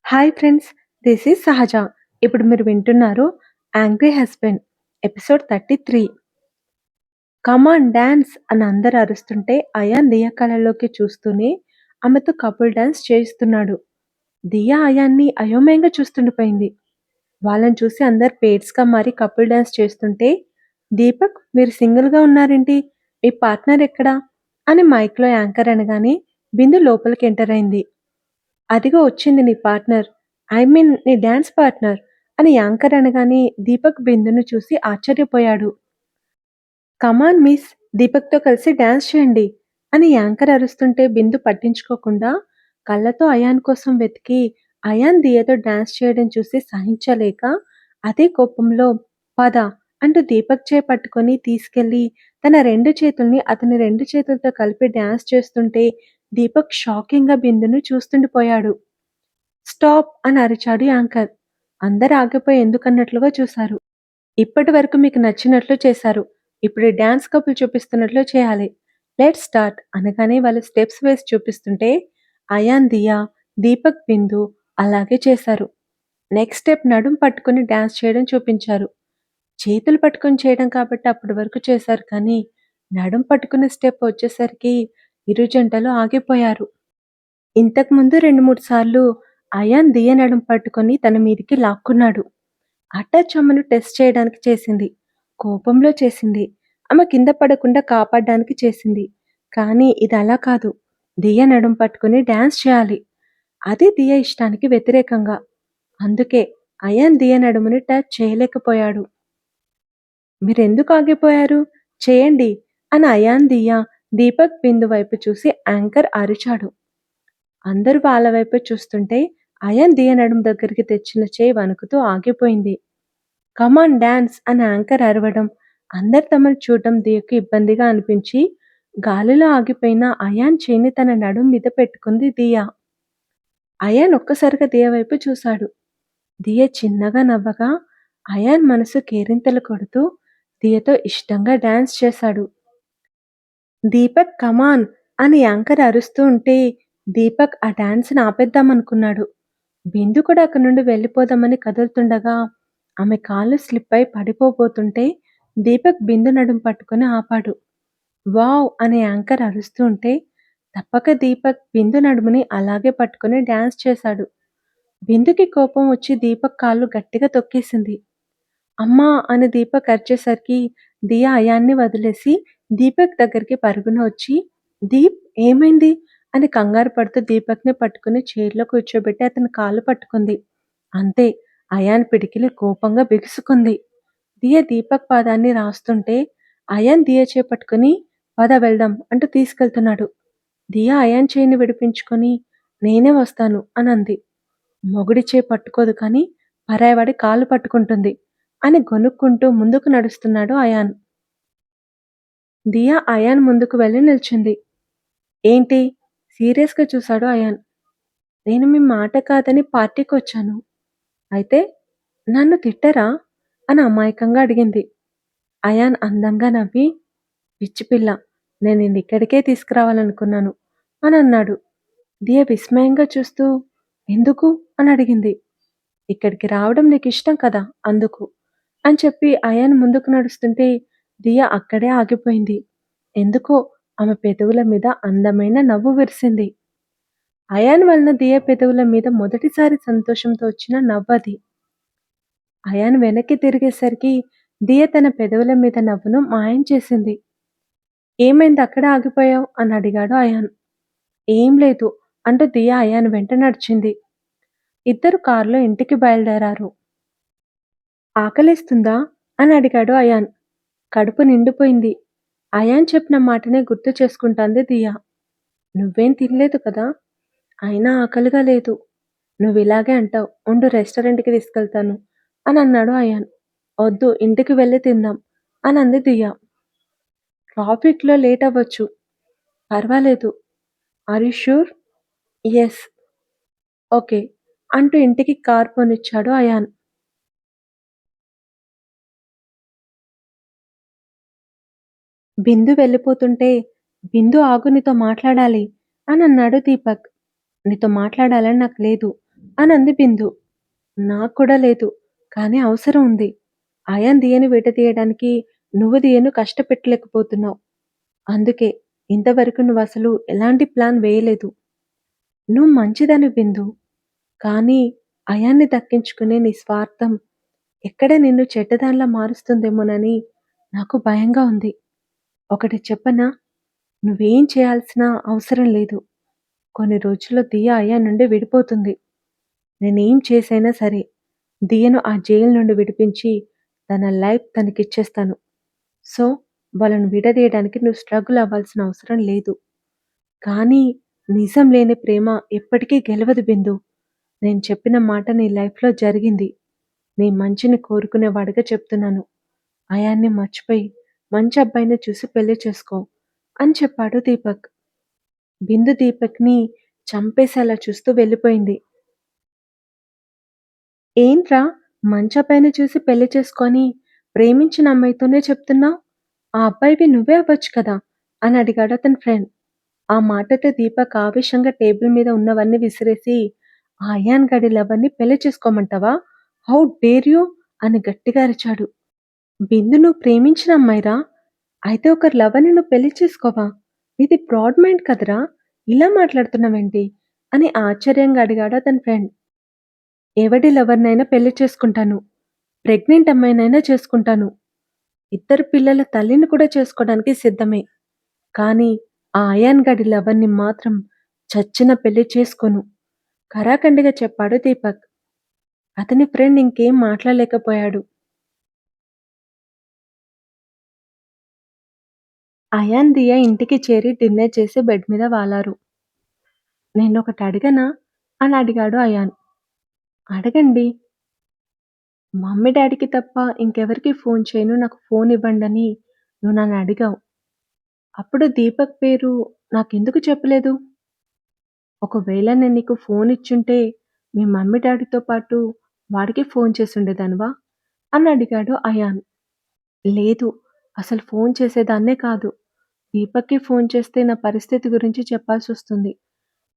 Hi friends, this is సహజ. ఇప్పుడు మీరు వింటున్నారు 'angry husband' episode 33. Come on dance అని అందరూ అరుస్తుంటే అయాన్ దియా కళ్ళలోకి చూస్తూనే ఆమెతో కపుల్ డాన్స్ చేయిస్తున్నాడు. దియా అయాన్ని అయోమయంగా చూస్తుండిపోయింది. వాళ్ళని చూసి అందరు పేట్స్‌గా మారి కపుల్ డాన్స్ చేస్తుంటే, దీపక్ మీరు సింగిల్‌గా ఉన్నారేంటి? మీ పార్ట్నర్ ఎక్కడ? అని మైక్‌లో యాంకర్ అనగానే బిందు లోపలికి ఎంటర్ అయింది. అదిగో వచ్చింది నీ పార్ట్నర్. ఐ మీన్ నీ డాన్స్ పార్ట్నర్ అని యాంకర్ అనగానే దీపక్ బిందును చూసి ఆశ్చర్యపోయాడు. కమాన్ మిస్, దీపక్‌తో కలిసి డాన్స్ చేయండి అని యాంకర్ అరుస్తుంటే బిందు పట్టించుకోకుండా కళ్ళతో అయాన్ కోసం వెతికి అయాన్ దియతో డాన్స్ చేయడం చూసి సహించలేక అదే కోపంలో పద అంటూ దీపక్ చేయి పట్టుకొని తీసుకెళ్లి తన 2 చేతుల్ని అతని 2 చేతులతో కలిపి డాన్స్ చేస్తుంటే దీపక్ షాకింగ్‌గా బిందును చూస్తుండిపోయాడు. స్టాప్ అని అరిచాడు యాంకర్. అందరూ ఆగిపోయి ఎందుకన్నట్లుగా చూశారు. ఇప్పటి వరకు మీకు నచ్చినట్లు చేశారు. ఇప్పుడు డాన్స్ కపుల్ చూపిస్తున్నట్లు చేయాలి. లెట్స్ స్టార్ట్ అనగానే వాళ్ళు స్టెప్స్ వేసి చూపిస్తుంటే అయాన్ దియా, దీపక్ బిందు అలాగే చేశారు. నెక్స్ట్ స్టెప్ నడుం పట్టుకొని డాన్స్ చేయడం చూపించారు. చేతులు పట్టుకొని చేయడం కాబట్టి అప్పటి వరకు చేశారు కానీ నడుం పట్టుకునే స్టెప్ వచ్చేసరికి ఇరు జంటలు ఆగిపోయారు. ఇంతకుముందు 2, 3 సార్లు అయాన్ దియ నడుం పట్టుకొని తన మీదికి లాక్కున్నాడు. అటాచ్ అమ్మను టెస్ట్ చేయడానికి చేసింది. కోపంలో చేసింది. ఆమె కింద పడకుండా కాపాడడానికి చేసింది. కానీ ఇది అలా కాదు. దియ నడుం పట్టుకొని డాన్స్ చేయాలి. అది దియ ఇష్టానికి వ్యతిరేకంగా. అందుకే అయాన్ దియ నడుముని టచ్ చేయలేకపోయాడు. మీరెందుకు ఆగిపోయారు? చేయండి అని అయాన్ దియ, దీపక్ బిందు వైపు చూసి యాంకర్ అరిచాడు. అందరూ వాళ్ళ వైపే చూస్తుంటే అయాన్ దియ నడుము దగ్గరికి తెచ్చిన చేయి వణుకుతూ ఆగిపోయింది. కమాన్ డాన్స్ అని యాంకర్ అరవడం, అందరు తమను చూడడం దియకు ఇబ్బందిగా అనిపించి గాలిలో ఆగిపోయిన అయాన్ చేయిని తన నడుం మీద పెట్టుకుంది దియ. అయాన్ ఒక్కసారిగా దియ వైపు చూశాడు. దియ చిన్నగా నవ్వగా అయాన్ మనసు కేరింతలు కొడుతూ దియతో ఇష్టంగా డాన్స్ చేశాడు. దీపక్ కమాన్ అని యాంకర్ అరుస్తూ ఉంటే దీపక్ ఆ డాన్స్‌ని ఆపేద్దామనుకున్నాడు. బిందు కూడా అక్కడి నుండి వెళ్ళిపోదామని కదులుతుండగా ఆమె కాళ్ళు స్లిప్ అయి పడిపోబోతుంటే దీపక్ బిందు నడుం పట్టుకొని ఆపాడు. వావ్ అని యాంకర్ అరుస్తూ ఉంటే తప్పక దీపక్ బిందు నడుముని అలాగే పట్టుకొని డాన్స్ చేశాడు. బిందుకి కోపం వచ్చి దీపక్ కాళ్ళు గట్టిగా తొక్కేసింది. అమ్మా అని దీపక్ అరిచేసరికి దియా అయాన్ని వదిలేసి దీపక్ దగ్గరికి పరుగున వచ్చి దీప్ ఏమైంది అని కంగారు పడుతూ దీపక్ని పట్టుకుని చైర్లో కూర్చోబెట్టి అతని కాళ్ళు పట్టుకుంది. అంతే, అయాన్ పిడికిలి కోపంగా బిగుసుకుంది. దియ దీపక్ పాదాన్ని రాస్తుంటే అయాన్ దియ చేపట్టుకుని పద వెళ్దాం అంటూ తీసుకెళ్తున్నాడు. దియ అయాన్ చేయిని విడిపించుకొని నేనే వస్తాను అని అంది. మొగుడి చేయి పట్టుకోదు కానీ పరాయవాడి కాళ్ళు పట్టుకుంటుంది అని గొనుక్కుంటూ ముందుకు నడుస్తున్నాడు అయాన్. దియా అయాన్ ముందుకు వెళ్ళి నిల్చుంది. ఏంటి? సీరియస్‌గా చూశాడు అయాన్. నేను మీ మాట కాదని పార్టీకొచ్చాను. అయితే నన్ను తిట్టరా? అని అమాయకంగా అడిగింది. అయాన్ అందంగా నవ్వి, పిచ్చి పిల్ల, నేను నిన్నిక్కడికే తీసుకురావాలనుకున్నాను అని అన్నాడు. దియ విస్మయంగా చూస్తూ ఎందుకు? అని అడిగింది. ఇక్కడికి రావడం నీకిష్టం కదా అందుకు అని చెప్పి అయాన్ ముందుకు నడుస్తుంటే దియ అక్కడే ఆగిపోయింది. ఎందుకో ఆమె పెదవుల మీద అందమైన నవ్వు విరిసింది. అయాన్ వలన దియ పెదవుల మీద మొదటిసారి సంతోషంతో వచ్చిన నవ్వది. అయాన్ వెనక్కి తిరిగేసరికి దియ తన పెదవుల మీద నవ్వును మాయం చేసింది. ఏమైంది అక్కడే ఆగిపోయావు అని అడిగాడు అయాన్. ఏం లేదు అంటూ దియ అయాన్ వెంట నడిచింది. ఇద్దరు కారులో ఇంటికి బయలుదేరారు. ఆకలేస్తుందా అని అడిగాడు అయాన్. కడుపు నిండిపోయింది. అయాన్ చెప్పిన మాటనే గుర్తు చేసుకుంటాంది దియా. నువ్వేం తినలేదు కదా? అయినా ఆకలిగా లేదు. నువ్విలాగే అంటావు. ఉండు రెస్టారెంట్‌కి తీసుకెళ్తాను అని అన్నాడు అయాన్. వద్దు, ఇంటికి వెళ్ళి తిందాం అని అంది దియా. ట్రాఫిక్‌లో లేట్ అవ్వచ్చు. పర్వాలేదు. Are you sure? Yes. Okay అంటూ ఇంటికి కారు పోనిచ్చాడు అయాన్. బిందు వెళ్ళిపోతుంటే బిందు ఆగు, నీతో మాట్లాడాలి అని అన్నాడు దీపక్. నీతో మాట్లాడాలని నాకు లేదు. అనంది బిందు. నాకు కూడా లేదు. కానీ అవసరం ఉంది. అయాన్ దియను విడదీయడానికి నువ్వు దియను కష్టపెట్టలేకపోతున్నావు. అందుకే ఇంతవరకు నువ్వసలు ఎలాంటి ప్లాన్ వేయలేదు. నువ్వు మంచిదానివి బిందు. కానీ అయాన్ని దక్కించుకునే నీ స్వార్థం ఎక్కడ నిన్ను చెడ్డదానిలా మారుస్తుందేమోనని నాకు భయంగా ఉంది. ఒకటి చెప్పనా? నువ్వేం చేయాల్సిన అవసరం లేదు. కొన్ని రోజుల్లో దియ అయాన్ నుండి విడిపోతుంది. నేనేం చేసైనా సరే దియను ఆ జైలు నుండి విడిపించి తన లైఫ్ తనకిచ్చేస్తాను. సో, వాళ్ళను విడదీయడానికి నువ్వు స్ట్రగుల్ అవ్వాల్సిన అవసరం లేదు. కానీ నిజం లేని ప్రేమ ఎప్పటికీ గెలవదు బిందు. నేను చెప్పిన మాట నీ లైఫ్‌లో జరిగింది. నీ మంచిని కోరుకునేవాడిగా చెప్తున్నాను. అయాన్ని మర్చిపోయి మంచి అబ్బాయిని చూసి పెళ్లి చేసుకో అని చెప్పాడు దీపక్. బిందు దీపక్‌ని చంపేసేలా చూస్తూ వెళ్ళిపోయింది. ఏంట్రా మంచబ్బాయిని చూసి పెళ్లి చేసుకొని ప్రేమించిన అమ్మాయితోనే చెప్తున్నావు? ఆ అబ్బాయివి నువ్వే అవ్వచ్చు కదా! అని అడిగాడు అతని ఫ్రెండ్. ఆ మాటతో దీపక్ ఆవేశంగా టేబుల్ మీద ఉన్నవన్నీ విసిరేసి, ఆ అయాన్ గాడి లవర్‌ని పెళ్లి చేసుకోమంటావా? How dare you! అని గట్టిగా అరిచాడు. బిందు నువ్వు ప్రేమించిన అమ్మాయిరా? అయితే ఒకరి లవర్‌ని నువ్వు పెళ్లి చేసుకోవా? నీది బ్రాడ్ మైండ్ కదరా! ఇలా మాట్లాడుతున్నావేంటి? అని ఆశ్చర్యంగా అడిగాడు అతని ఫ్రెండ్. ఎవడి లవర్‌నైనా పెళ్లి చేసుకుంటాను. ప్రెగ్నెంట్ అమ్మాయినైనా చేసుకుంటాను. ఇద్దరు పిల్లల తల్లిని కూడా చేసుకోవడానికి సిద్ధమే. కానీ ఆ అయాన్ గాడి లవర్‌ని మాత్రం చచ్చిన పెళ్లి చేసుకోను. ఖరాఖండిగా చెప్పాడు దీపక్. అతని ఫ్రెండ్ ఇంకేం మాట్లాడలేకపోయాడు. అయాన్, దియా ఇంటికి చేరి డిన్నర్ చేసి బెడ్ మీద వాలారు. నేనొకటి అడగనా? అని అడిగాడు అయాన్. అడగండి. మమ్మీ డాడీకి తప్ప ఇంకెవరికీ ఫోన్ చేయను. నాకు ఫోన్ ఇవ్వండని నువ్వు నన్ను అడిగావు. అప్పుడు దీపక్ పేరు నాకెందుకు చెప్పలేదు? ఒకవేళ నేను నీకు ఫోన్ ఇచ్చుంటే మీ మమ్మీ డాడీతో పాటు వాడికి ఫోన్ చేసుండేదానివా? అని అడిగాడు అయాన్. లేదు. అసలు ఫోన్ చేసేదాన్నే కాదు. దీపక్‌కి ఫోన్ చేస్తే నా పరిస్థితి గురించి చెప్పాల్సొస్తుంది.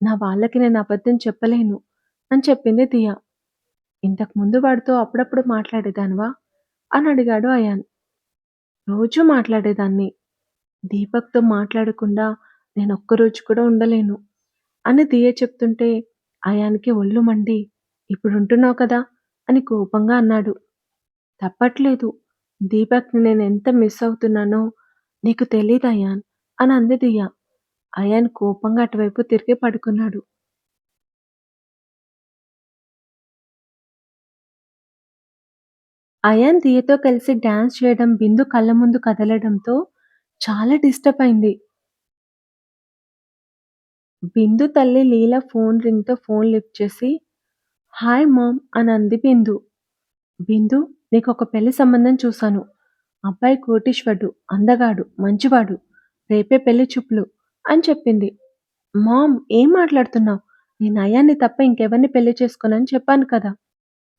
నా వాళ్ళకి నేను అబద్ధం చెప్పలేను అని చెప్పింది దియా. ఇంతకుముందు వాడితో అప్పుడప్పుడు మాట్లాడేదానివా? అని అడిగాడు అయాన్. రోజూ మాట్లాడేదాన్ని. దీపక్‌తో మాట్లాడకుండా నేనొక్కరోజు కూడా ఉండలేను అని దియ చెప్తుంటే అయాన్‌కి ఒళ్ళు మండి, ఇప్పుడుంటున్నావు కదా! అని కోపంగా అన్నాడు. తప్పట్లేదు. దీపక్‌ని నేనెంత మిస్ అవుతున్నానో నీకు తెలీదు అయాన్ అని అంది దియ. అయాన్ కోపంగా అటువైపు తిరిగి పడుకున్నాడు. అయాన్ దియతో కలిసి డాన్స్ చేయడం బిందు కళ్ళ ముందు కదలడంతో చాలా డిస్టర్బ్ అయింది. బిందు తల్లి లీల ఫోన్ రింగ్‌తో ఫోన్ లిఫ్ట్ చేసి, హాయ్ మామ్ అని అంది బిందు. బిందు నీకొక పెళ్లి సంబంధం చూశాను. అబ్బాయి కోటీశ్వరుడు, అందగాడు, మంచివాడు. రేపే పెళ్లి చూపులు అని చెప్పింది. మామ్ ఏం మాట్లాడుతున్నావు? నేను అయాన్ని తప్ప ఇంకెవరిని పెళ్లి చేసుకోనని చెప్పాను కదా!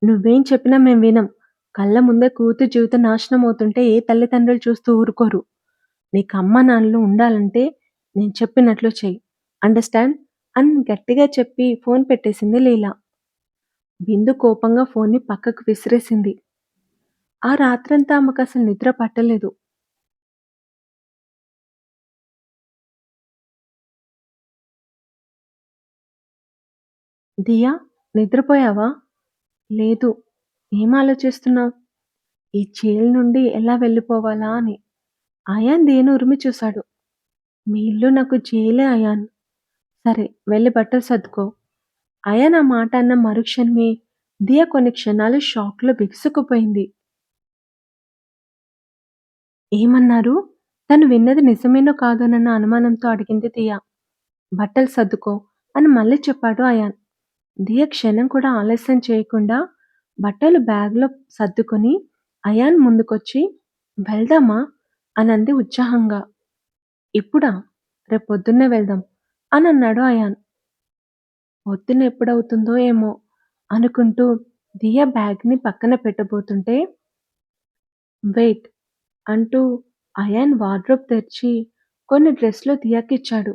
నువ్వేం చెప్పినా మేం వినం. కళ్ళ ముందే కూతురు జీవితం నాశనం అవుతుంటే ఏ తల్లిదండ్రులు చూస్తూ ఊరుకోరు. నీకు అమ్మ నాన్నలు ఉండాలంటే నేను చెప్పినట్లు చెయ్యి. అండర్‌స్టాండ్? అని గట్టిగా చెప్పి ఫోన్ పెట్టేసింది లీల. బిందు కోపంగా ఫోన్‌ని పక్కకు విసిరేసింది. ఆ రాత్రంతా ఆమెకసలు నిద్ర పట్టలేదు. దియా నిద్రపోయావా? లేదు. ఏం ఆలోచిస్తున్నావు? ఈ జైలు నుండి ఎలా వెళ్ళిపోవాలా అని. అయాన్ దియను ఉరిమి చూశాడు. మీ ఇల్లు నాకు జైలే అయాన్. సరే వెళ్లి బట్టలు సర్దుకో. అయాన్ ఆ మాట అన్న మరుక్షణమే దియ కొన్ని క్షణాలు షాక్‌లో బిగుసుకుపోయింది. ఏమన్నారు? తను విన్నది నిజమేనో కాదోనన్న అనుమానంతో అడిగింది దియ. బట్టలు సర్దుకో అని మళ్ళీ చెప్పాడు అయాన్. దియ క్షణం కూడా ఆలస్యం చేయకుండా బట్టలు బ్యాగ్‌లో సర్దుకొని అయాన్ ముందుకొచ్చి వెళ్దామా? అనంది ఉత్సాహంగా. ఇప్పుడా? రేపొద్దున్నే వెళ్దాం అనన్నాడు అయాన్. పొద్దున ఎప్పుడవుతుందో ఏమో అనుకుంటూ దియ బ్యాగ్‌ని పక్కన పెట్టబోతుంటే వెయిట్ అంటూ అయాన్ వార్డ్రోబ్ తెరిచి కొన్ని డ్రెస్‌లు దియాకిచ్చాడు.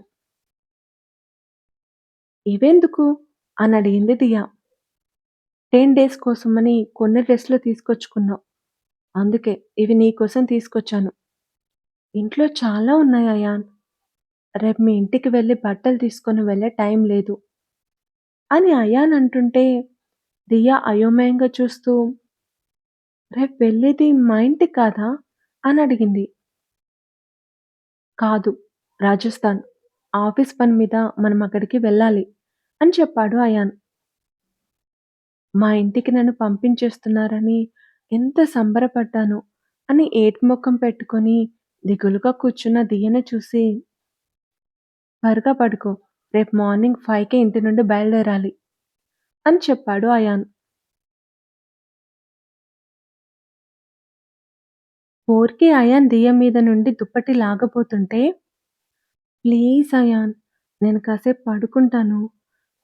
ఇవెందుకు? అని అడిగింది దియ. 10 డేస్ కోసమని కొన్ని డ్రెస్‌లు తీసుకొచ్చుకున్నావు. అందుకే ఇవి నీకోసం తీసుకొచ్చాను. ఇంట్లో చాలా ఉన్నాయి అయాన్. రేపు మీ ఇంటికి వెళ్లి బట్టలు తీసుకొని వెళ్ళే టైం లేదు అని అయాన్ అంటుంటే దియా అయోమయంగా చూస్తూ రేపు వెళ్ళేది మా ఇంటికి కాదా? అని అడిగింది. కాదు. రాజస్థాన్. ఆఫీస్ పని మీద మనం అక్కడికి వెళ్ళాలి అని చెప్పాడు అయాన్. మా ఇంటికి నన్ను పంపించేస్తున్నారని ఎంత సంబరపడ్డానో అని ఏడుపుమొఖం పెట్టుకొని దిగులుగా కూర్చున్న దియను చూసి త్వరగా పడుకో. రేపు మార్నింగ్ 5కే ఇంటి నుండి బయలుదేరాలి అని చెప్పాడు అయాన్. 4కి అయాన్ దియ మీద నుండి దుప్పటి లాగబోతుంటే ప్లీజ్ అయాన్ నేను కాసేపు పడుకుంటాను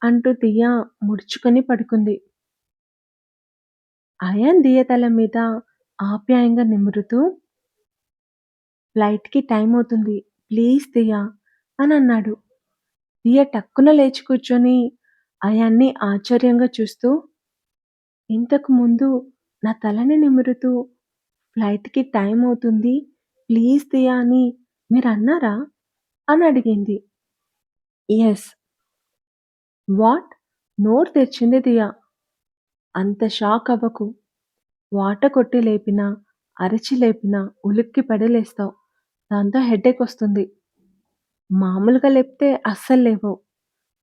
అంటూ దియ ముడుచుకొని పడుకుంది. అయాన్ దియ తల మీద ఆప్యాయంగా నిమురుతూ ఫ్లైట్‌కి టైమవుతుంది. ప్లీజ్ దియా అని అన్నాడు. దియ టక్కున లేచి కూర్చొని అయాన్ని ఆశ్చర్యంగా చూస్తూ, ఇంతకు ముందు నా తలని నిమురుతూ ఫ్లైట్‌కి టైమవుతుంది. ప్లీజ్ దియా అని మీరన్నారా? అని అడిగింది. యెస్. వాట్? నోరు తెరిచింది దియ. అంత షాక్ అవ్వకు. వాత కొట్టి లేపినా, అరిచి లేపినా ఉలిక్కిపడి లేస్తావు. దాంతో హెడేకొస్తుంది. మామూలుగా లేపితే అస్సలు లేవవు.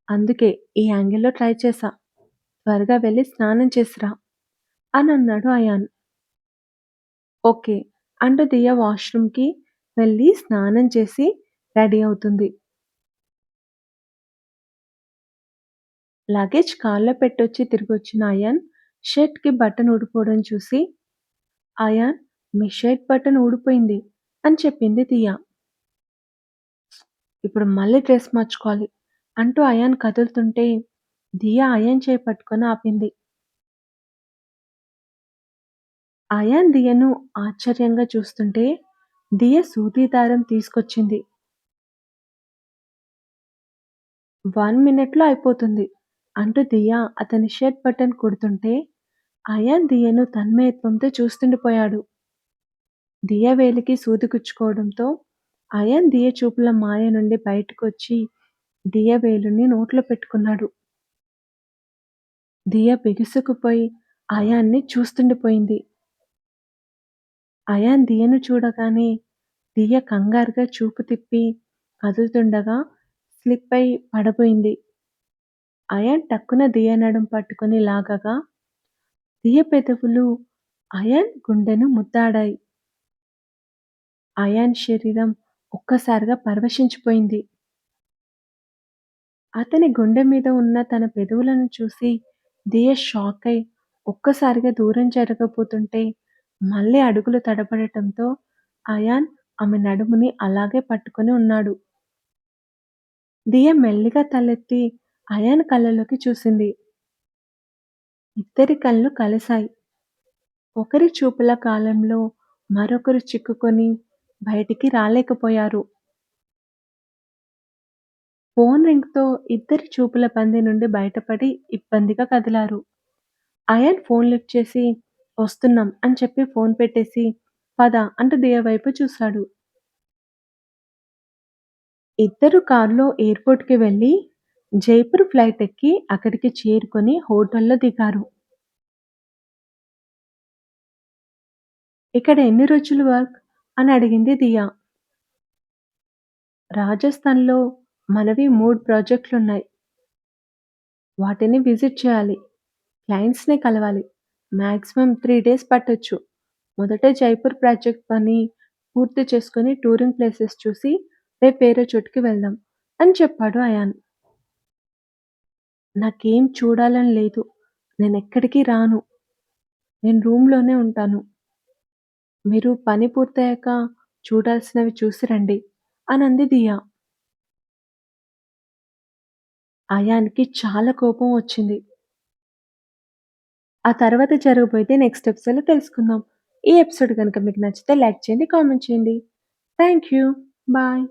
అందుకే ఈ యాంగిల్‌లో ట్రై చేశా. త్వరగా వెళ్లి స్నానం చేసి రా అనన్నాడు అయాన్. ఓకే. అంటూ దియ వాష్‌రూమ్‌కి వెళ్లి స్నానం చేసి రెడీ అవుతుంది. లగేజ్ కార్‌లో పెట్టొచ్చి తిరిగొచ్చిన అయాన్ షర్ట్‌కి బటన్ ఊడిపోవడం చూసి, అయాన్ మీ షర్ట్ బటన్ ఊడిపోయింది అని చెప్పింది దియ. ఇప్పుడు మళ్ళీ డ్రెస్ మార్చుకోవాలి అంటూ అయాన్ కదులుతుంటే దియ అయాన్ చేయి పట్టుకొని ఆపింది. అయాన్ దియను ఆశ్చర్యంగా చూస్తుంటే దియ సూది దారం తీసుకొచ్చింది. 1 మినిట్‌లో అయిపోతుంది అంటూ దియ అతని షర్ట్ బటన్ కుడుతుంటే అయాన్ దియను తన్మయత్వంతో చూస్తుండిపోయాడు. దియ వేలికి సూది గుచ్చుకోవడంతో అయాన్ దియ చూపుల మాయ నుండి బయటకొచ్చి దియ వేలుని నోట్లో పెట్టుకున్నాడు. దియ బిగుసుకుపోయి అయాన్ని చూస్తుండిపోయింది. అయాన్ దియను చూడగానే దియ కంగారుగా చూపు తిప్పి కదులుతుండగా స్లిప్ అయి పడబోయింది. అయాన్ టక్కున దియ నడుం పట్టుకొని లాగగా దియ పెదవులు అయాన్ గుండెను ముద్దాడాయి. అయాన్ శరీరం ఒక్కసారిగా పరవశించిపోయింది. అతని గుండె మీద ఉన్న తన పెదవులను చూసి దియ షాకై ఒక్కసారిగా దూరం జరగబోతుంటే మళ్ళీ అడుగులు తడబడటంతో అయాన్ ఆమె నడుముని అలాగే పట్టుకొని ఉన్నాడు. దియ మెల్లిగా తలెత్తి అయాన్ కళ్ళలోకి చూసింది. ఇద్దరి కళ్ళు కలిశాయి. ఒకరి చూపుల కాలంలో మరొకరు చిక్కుకొని బయటికి రాలేకపోయారు. ఫోన్ రింగ్‌తో ఇద్దరి చూపుల బందీ నుండి బయటపడి ఇబ్బందిగా కదిలారు. అయాన్ ఫోన్ లిఫ్ట్ చేసి "వస్తున్నాం" అని చెప్పి ఫోన్ పెట్టేసి "పద" అంటూ దియ వైపు చూశాడు. ఇద్దరు కారులో ఎయిర్‌పోర్ట్‌కి వెళ్లి జైపూర్ ఫ్లైట్ ఎక్కి అక్కడికి చేరుకొని హోటల్‌లో దిగారు. "ఇక్కడ ఎన్ని రోజులు వర్క్?" అని అడిగింది దియ. "రాజస్థాన్‌లో మనవి 3 ప్రాజెక్టులున్నాయి. వాటిని విజిట్ చేయాలి. క్లయింట్స్‌ని కలవాలి. మాక్సిమం 3 డేస్ పట్టొచ్చు. మొదట జైపూర్ ప్రాజెక్ట్ పని పూర్తి చేసుకొని టూరింగ్ ప్లేసెస్ చూసి రేపు వేరే చోటుకి వెళ్దాం" అని చెప్పాడు అయాన్. "నాకేం చూడాలని లేదు. నేనెక్కడికి రాను. నేను రూమ్‌లోనే ఉంటాను. మీరు పని పూర్తయ్యాక చూడాల్సినవి చూసి రండి" అనంది దియ. అయాన్‌కి చాలా కోపం వచ్చింది. ఆ తర్వాత జరగబోయేది నెక్స్ట్ ఎపిసోడ్‌లో తెలుసుకుందాం. ఈ ఎపిసోడ్ గనుక మీకు నచ్చితే లైక్ చేయండి, కామెంట్ చేయండి. Thank you. బాయ్.